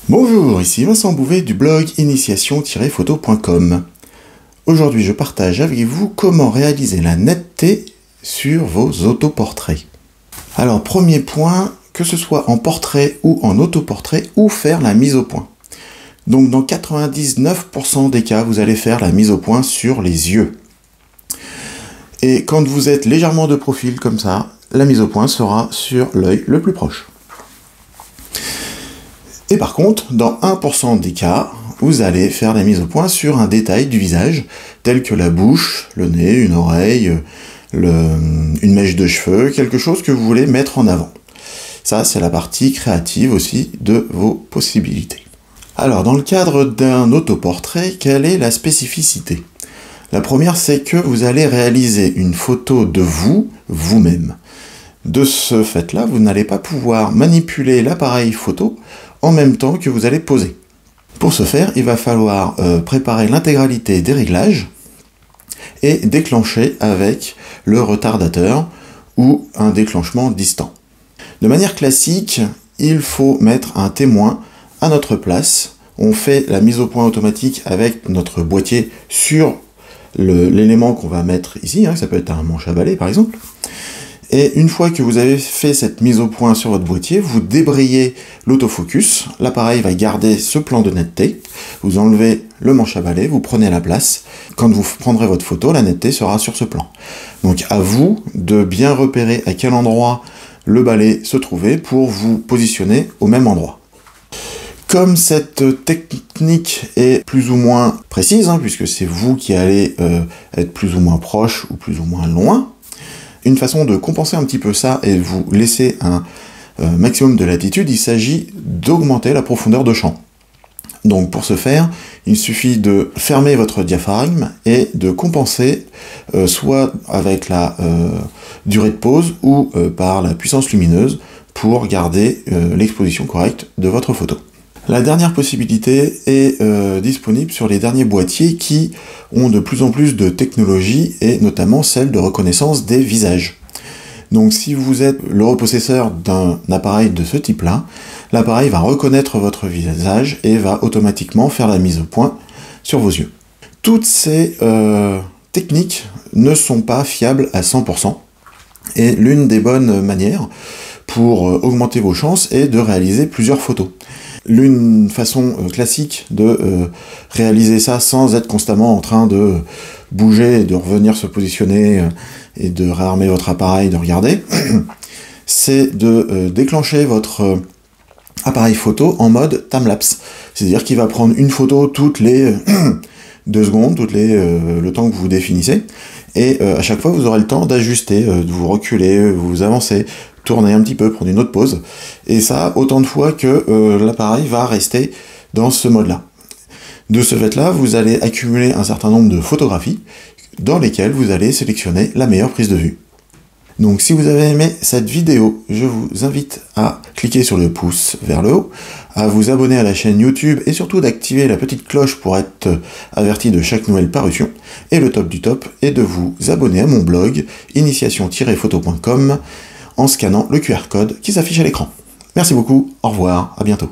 Bonjour, ici Vincent Bouvet du blog initiation-photo.com. Aujourd'hui, je partage avec vous comment réaliser la netteté sur vos autoportraits. Alors, premier point, que ce soit en portrait ou en autoportrait, ou faire la mise au point. Donc, dans 99% des cas, vous allez faire la mise au point sur les yeux. Et quand vous êtes légèrement de profil comme ça, la mise au point sera sur l'œil le plus proche. Et par contre, dans 1% des cas, vous allez faire la mise au point sur un détail du visage, tel que la bouche, le nez, une oreille, une mèche de cheveux, quelque chose que vous voulez mettre en avant. Ça, c'est la partie créative aussi de vos possibilités. Alors, dans le cadre d'un autoportrait, quelle est la spécificité? La première, c'est que vous allez réaliser une photo de vous, vous-même. De ce fait-là, vous n'allez pas pouvoir manipuler l'appareil photo en même temps que vous allez poser. Pour ce faire, il va falloir préparer l'intégralité des réglages et déclencher avec le retardateur ou un déclenchement distant. De manière classique, il faut mettre un témoin à notre place. On fait la mise au point automatique avec notre boîtier sur l'élément qu'on va mettre ici, ça peut être un manche à balai par exemple. Et une fois que vous avez fait cette mise au point sur votre boîtier, vous débrayez l'autofocus, l'appareil va garder ce plan de netteté, vous enlevez le manche à balai, vous prenez la place, quand vous prendrez votre photo, la netteté sera sur ce plan. Donc à vous de bien repérer à quel endroit le balai se trouvait pour vous positionner au même endroit. Comme cette technique est plus ou moins précise, puisque c'est vous qui allez être plus ou moins proche ou plus ou moins loin, une façon de compenser un petit peu ça et de vous laisser un maximum de latitude, il s'agit d'augmenter la profondeur de champ. Donc pour ce faire, il suffit de fermer votre diaphragme et de compenser soit avec la durée de pose ou par la puissance lumineuse pour garder l'exposition correcte de votre photo. La dernière possibilité est disponible sur les derniers boîtiers qui ont de plus en plus de technologie et notamment celle de reconnaissance des visages. Donc si vous êtes le repossesseur d'un appareil de ce type-là, l'appareil va reconnaître votre visage et va automatiquement faire la mise au point sur vos yeux. Toutes ces techniques ne sont pas fiables à 100%. Et l'une des bonnes manières pour augmenter vos chances est de réaliser plusieurs photos. L'une façon classique de réaliser ça sans être constamment en train de bouger et de revenir se positionner et de réarmer votre appareil, de regarder, c'est de déclencher votre appareil photo en mode timelapse. C'est-à-dire qu'il va prendre une photo toutes les 2 secondes, le temps que vous définissez, et à chaque fois vous aurez le temps d'ajuster, de vous reculer, vous avancer, tourner un petit peu, prendre une autre pause, et ça autant de fois que l'appareil va rester dans ce mode-là. De ce fait-là, vous allez accumuler un certain nombre de photographies dans lesquelles vous allez sélectionner la meilleure prise de vue. Donc si vous avez aimé cette vidéo, je vous invite à cliquer sur le pouce vers le haut, à vous abonner à la chaîne YouTube et surtout d'activer la petite cloche pour être averti de chaque nouvelle parution. Et le top du top est de vous abonner à mon blog initiation-photo.com en scannant le QR code qui s'affiche à l'écran. Merci beaucoup, au revoir, à bientôt.